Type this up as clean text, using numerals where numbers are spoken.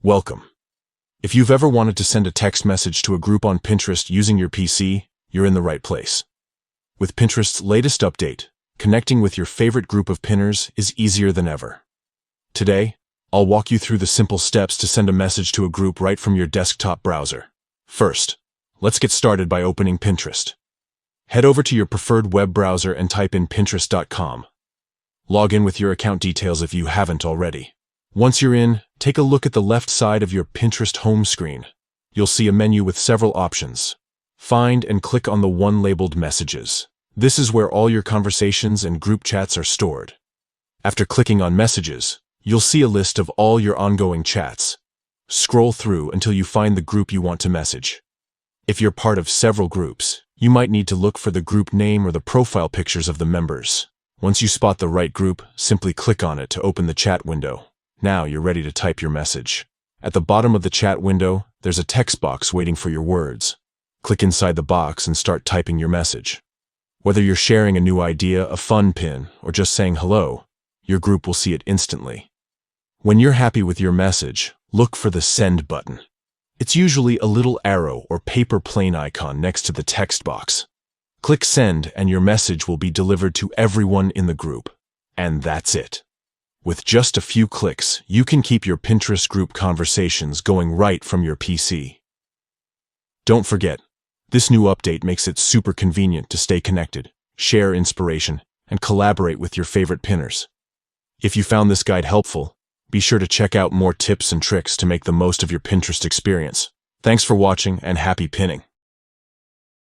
Welcome. If you've ever wanted to send a text message to a group on Pinterest using your PC, you're in the right place. With Pinterest's latest update, connecting with your favorite group of pinners is easier than ever. Today, I'll walk you through the simple steps to send a message to a group right from your desktop browser. First, let's get started by opening Pinterest. Head over to your preferred web browser and type in pinterest.com. Log in with your account details if you haven't already. Once you're in, take a look at the left side of your Pinterest home screen. You'll see a menu with several options. Find and click on the one labeled Messages. This is where all your conversations and group chats are stored. After clicking on Messages, you'll see a list of all your ongoing chats. Scroll through until you find the group you want to message. If you're part of several groups, you might need to look for the group name or the profile pictures of the members. Once you spot the right group, simply click on it to open the chat window. Now you're ready to type your message. At the bottom of the chat window, there's a text box waiting for your words. Click inside the box and start typing your message. Whether you're sharing a new idea, a fun pin, or just saying hello, your group will see it instantly. When you're happy with your message, look for the Send button. It's usually a little arrow or paper plane icon next to the text box. Click Send and your message will be delivered to everyone in the group. And that's it. With just a few clicks, you can keep your Pinterest group conversations going right from your PC. Don't forget, this new update makes it super convenient to stay connected, share inspiration, and collaborate with your favorite pinners. If you found this guide helpful, be sure to check out more tips and tricks to make the most of your Pinterest experience. Thanks for watching and happy pinning.